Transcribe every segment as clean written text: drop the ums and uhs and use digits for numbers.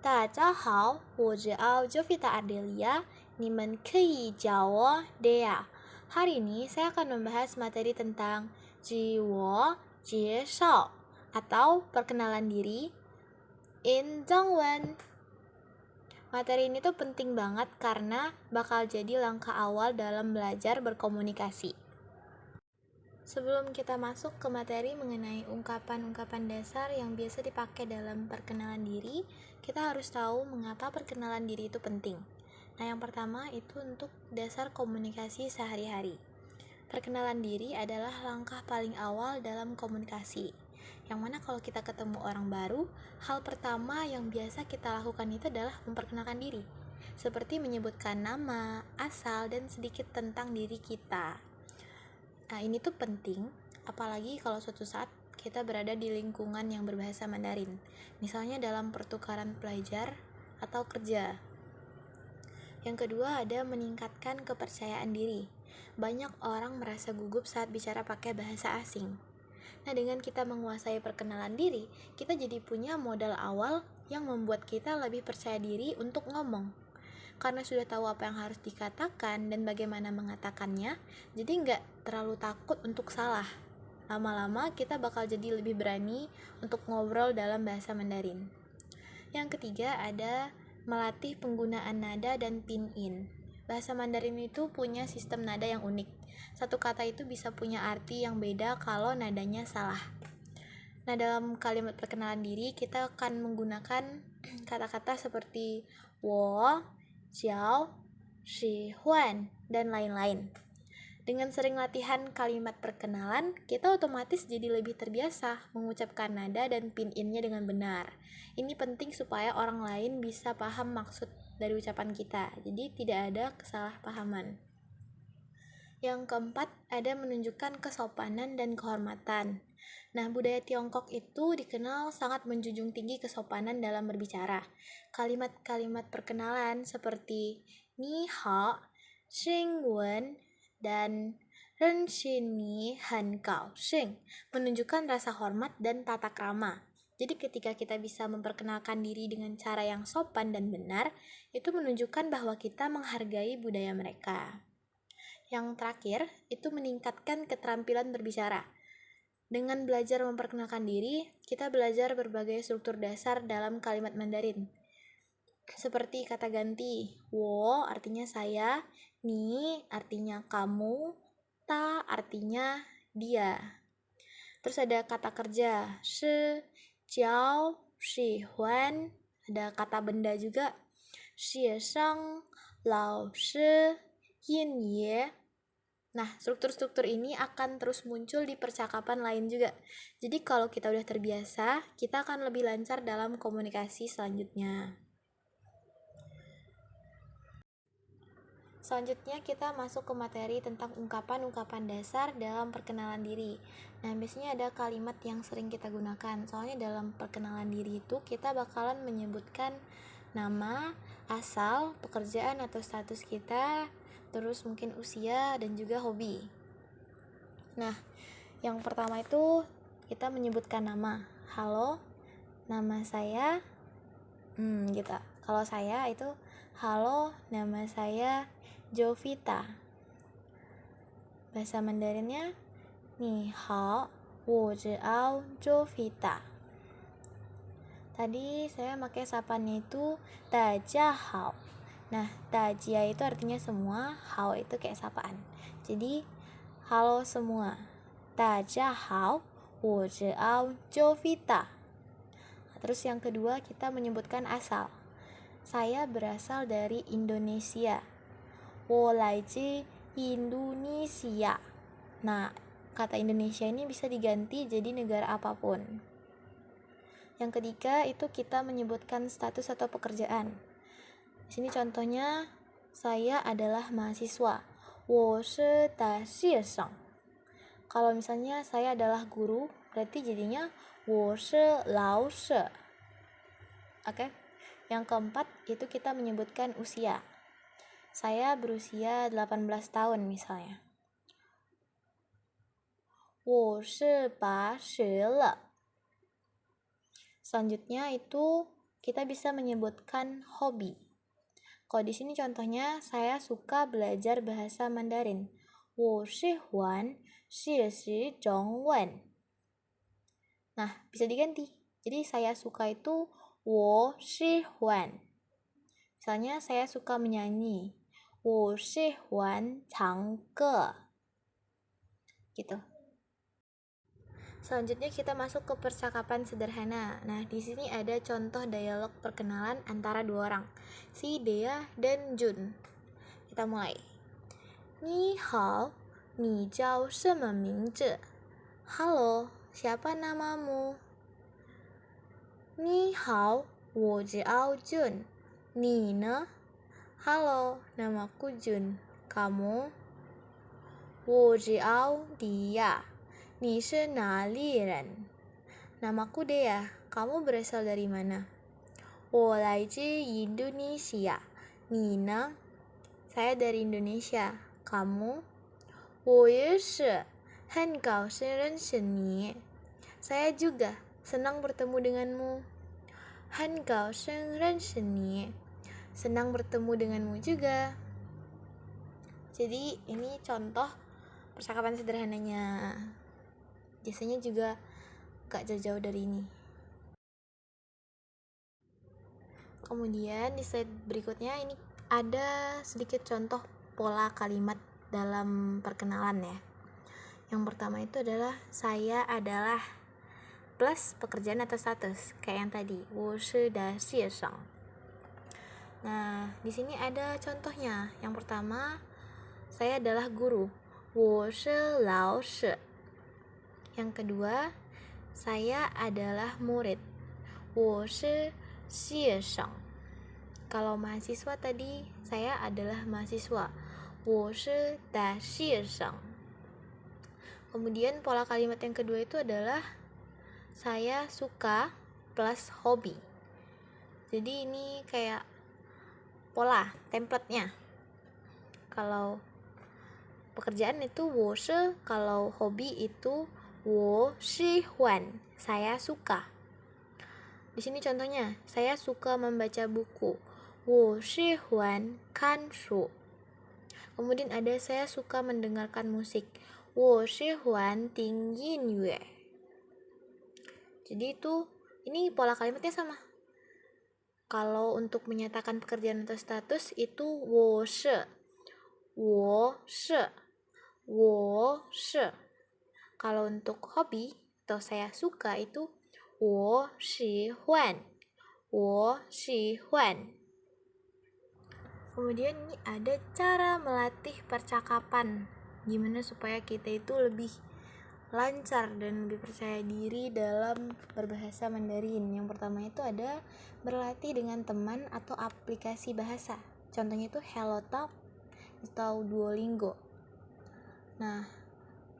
大家好，我叫Jovita Ardelia. 你们可以叫我 Dea. Hari ini saya akan membahas materi tentang 自我介绍 atau perkenalan diri in 中文. Materi ini tuh penting banget karena bakal jadi langkah awal dalam belajar berkomunikasi. Sebelum kita masuk ke materi mengenai ungkapan-ungkapan dasar yang biasa dipakai dalam perkenalan diri, kita harus tahu mengapa perkenalan diri itu penting. Nah, yang pertama itu untuk dasar komunikasi sehari-hari. Perkenalan diri adalah langkah paling awal dalam komunikasi. Yang mana kalau kita ketemu orang baru, hal pertama yang biasa kita lakukan itu adalah memperkenalkan diri. Seperti menyebutkan nama, asal, dan sedikit tentang diri kita. Nah, ini tuh penting, apalagi kalau suatu saat kita berada di lingkungan yang berbahasa Mandarin, misalnya dalam pertukaran pelajar atau kerja. Yang kedua ada meningkatkan kepercayaan diri. Banyak orang merasa gugup saat bicara pakai bahasa asing. Nah, dengan kita menguasai perkenalan diri, kita jadi punya modal awal yang membuat kita lebih percaya diri untuk ngomong. Karena sudah tahu apa yang harus dikatakan dan bagaimana mengatakannya, jadi nggak terlalu takut untuk salah. Lama-lama kita bakal jadi lebih berani untuk ngobrol dalam bahasa Mandarin. Yang ketiga ada melatih penggunaan nada dan pin-in. Bahasa Mandarin itu punya sistem nada yang unik. Satu kata itu bisa punya arti yang beda kalau nadanya salah. Nah, dalam kalimat perkenalan diri kita akan menggunakan kata-kata seperti wo, jiao, shi huan, dan lain-lain. Dengan sering latihan kalimat perkenalan, kita otomatis jadi lebih terbiasa mengucapkan nada dan pin-in-nya dengan benar. Ini penting supaya orang lain bisa paham maksud dari ucapan kita, jadi tidak ada kesalahpahaman. Yang keempat, ada menunjukkan kesopanan dan kehormatan. Nah, budaya Tiongkok itu dikenal sangat menjunjung tinggi kesopanan dalam berbicara. Kalimat-kalimat perkenalan seperti ni hao, xing wen, dan ren xin ni han gao xing menunjukkan rasa hormat dan tata krama. Jadi ketika kita bisa memperkenalkan diri dengan cara yang sopan dan benar, itu menunjukkan bahwa kita menghargai budaya mereka. Yang terakhir, itu meningkatkan keterampilan berbicara. Dengan belajar memperkenalkan diri, kita belajar berbagai struktur dasar dalam kalimat Mandarin. Seperti kata ganti, wo artinya saya, ni artinya kamu, ta artinya dia. Terus ada kata kerja, shi, jiao, shi huan, ada kata benda juga, xie sheng, lao shi, yin ye. Nah, struktur-struktur ini akan terus muncul di percakapan lain juga. Jadi kalau kita udah terbiasa, kita akan lebih lancar dalam komunikasi selanjutnya. Selanjutnya kita masuk ke materi tentang ungkapan-ungkapan dasar dalam perkenalan diri. Nah, biasanya ada kalimat yang sering kita gunakan. Soalnya dalam perkenalan diri itu kita bakalan menyebutkan nama, asal, pekerjaan atau status kita, terus mungkin usia dan juga hobi. Nah, yang pertama itu kita menyebutkan nama. Halo, nama saya gitu. Kalau saya itu halo, nama saya Jovita. Bahasa Mandarinnya ni hao, wo jiao Jovita. Tadi saya pakai sapannya itu dajia hao. Nah, dajia itu artinya semua, hao itu kayak sapaan. Jadi, halo semua. Dajia hao, wo jiao Jovita. Terus yang kedua kita menyebutkan asal. Saya berasal dari Indonesia. Wo lai ji Indonesia. Nah, kata Indonesia ini bisa diganti jadi negara apapun. Yang ketiga itu kita menyebutkan status atau pekerjaan. Di sini contohnya saya adalah mahasiswa. 我是大学生. Kalau misalnya saya adalah guru, berarti jadinya 我是老师. Oke. Yang keempat itu kita menyebutkan usia. Saya berusia 18 tahun misalnya. 我是拔学了. Selanjutnya itu kita bisa menyebutkan hobi. Kalau di sini contohnya, saya suka belajar bahasa Mandarin. 我喜欢学习中文. Nah, bisa diganti. Jadi saya suka itu 我喜欢. Misalnya saya suka menyanyi. 我喜欢唱歌. Gitu. Selanjutnya kita masuk ke percakapan sederhana. Nah, di sini ada contoh dialog perkenalan antara dua orang, si Dea dan Jun. Kita mulai. 你好，你叫什么名字？ Halo, siapa namamu? 你好，我叫 Jun. 你呢？ Halo, namaku Jun. Kamu? 我叫 Dia. 你是哪里人？ Namaku Dea. Kamu berasal dari mana? 我来自印度尼西亚。你呢？ Saya dari Indonesia. Kamu? 我也是，很高兴认识你。 Saya juga, senang bertemu denganmu. 很高兴认识你。 Senang bertemu denganmu juga. Jadi ini contoh percakapan sederhananya. Biasanya juga gak jauh-jauh dari ini. Kemudian di slide berikutnya ini ada sedikit contoh pola kalimat dalam perkenalan ya. Yang pertama itu adalah saya adalah plus pekerjaan atau status kayak yang tadi. 我是的学生. Nah, di sini ada contohnya. Yang pertama, saya adalah guru. 我是老师. Yang kedua, saya adalah murid. 我是学生. Kalau mahasiswa tadi, saya adalah mahasiswa. 我是的学生. Kemudian pola kalimat yang kedua itu adalah saya suka plus hobi. Jadi ini kayak pola, template-nya. Kalau pekerjaan itu 我是, kalau hobi itu 我喜欢, saya suka. Di sini contohnya, saya suka membaca buku. 我喜欢看书. Kemudian ada saya suka mendengarkan musik. 我喜欢听音乐. Jadi itu, ini pola kalimatnya sama. Kalau untuk menyatakan pekerjaan atau status itu 我是. Kalau untuk hobi atau saya suka itu 我喜欢. Kemudian ini ada cara melatih percakapan. Gimana supaya kita itu lebih lancar dan lebih percaya diri dalam berbahasa Mandarin. Yang pertama itu ada berlatih dengan teman atau aplikasi bahasa. Contohnya itu HelloTalk atau Duolingo. Nah,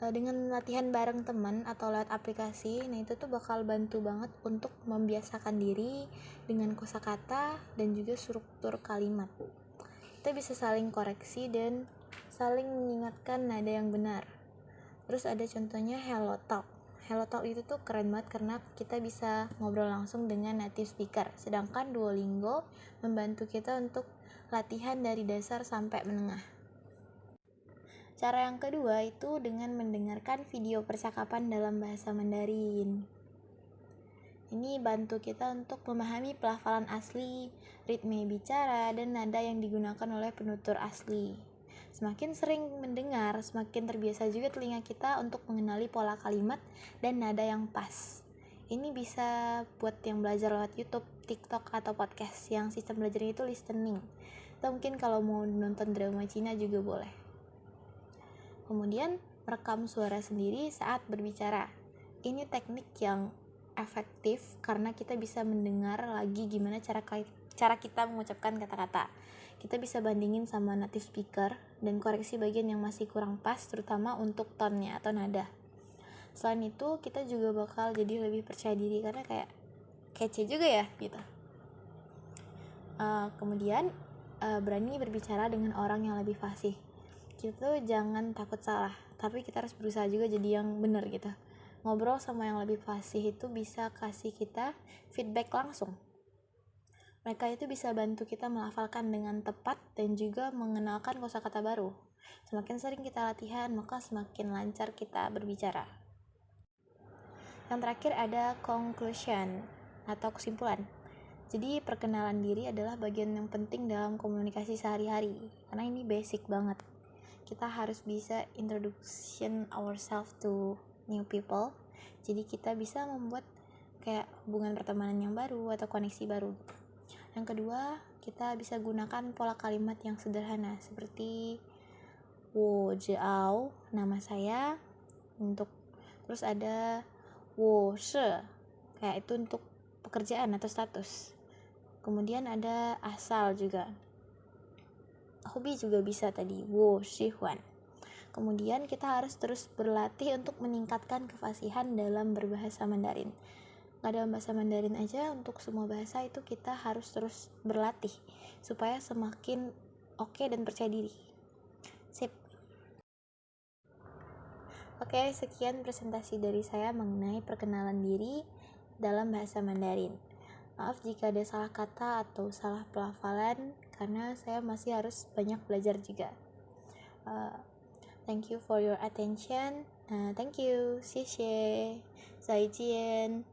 dengan latihan bareng teman atau lewat aplikasi, nah itu tuh bakal bantu banget untuk membiasakan diri dengan kosakata dan juga struktur kalimat. Kita bisa saling koreksi dan saling mengingatkan nada yang benar. Terus ada contohnya HelloTalk. HelloTalk itu tuh keren banget karena kita bisa ngobrol langsung dengan native speaker. Sedangkan Duolingo membantu kita untuk latihan dari dasar sampai menengah. Cara yang kedua itu dengan mendengarkan video percakapan dalam bahasa Mandarin. Ini bantu kita untuk memahami pelafalan asli, ritme bicara, dan nada yang digunakan oleh penutur asli. Semakin sering mendengar, semakin terbiasa juga telinga kita untuk mengenali pola kalimat dan nada yang pas. Ini bisa buat yang belajar lewat YouTube, TikTok, atau podcast yang sistem belajarnya itu listening. Atau mungkin kalau mau nonton drama Cina juga boleh. Kemudian, merekam suara sendiri saat berbicara. Ini teknik yang efektif karena kita bisa mendengar lagi gimana cara kita mengucapkan kata-kata. Kita bisa bandingin sama native speaker dan koreksi bagian yang masih kurang pas, terutama untuk tone-nya atau nada. Selain itu, kita juga bakal jadi lebih percaya diri karena kayak kece juga ya gitu. Kemudian berani berbicara dengan orang yang lebih fasih. Kita tuh jangan takut salah, tapi kita harus berusaha juga jadi yang benar gitu. Ngobrol sama yang lebih fasih itu bisa kasih kita feedback langsung. Mereka itu bisa bantu kita melafalkan dengan tepat dan juga mengenalkan kosakata baru. Semakin sering kita latihan, maka semakin lancar kita berbicara. Yang terakhir ada conclusion atau kesimpulan. Jadi perkenalan diri adalah bagian yang penting dalam komunikasi sehari-hari, karena ini basic banget. Kita harus bisa introduction ourselves to new people. Jadi kita bisa membuat kayak hubungan pertemanan yang baru atau koneksi baru. Yang kedua, kita bisa gunakan pola kalimat yang sederhana seperti 我jiao, nama saya, terus ada 我是, kayak itu untuk pekerjaan atau status. Kemudian ada asal juga. Hobi juga bisa tadi, 我喜欢. Kemudian kita harus terus berlatih untuk meningkatkan kefasihan dalam berbahasa Mandarin. Gak dalam bahasa Mandarin aja, untuk semua bahasa itu kita harus terus berlatih supaya semakin oke dan percaya diri. Sip. Oke, sekian presentasi dari saya mengenai perkenalan diri dalam bahasa Mandarin. Maaf jika ada salah kata atau salah pelafalan, karena saya masih harus banyak belajar juga. Thank you for your attention. Thank you. 谢谢。再见。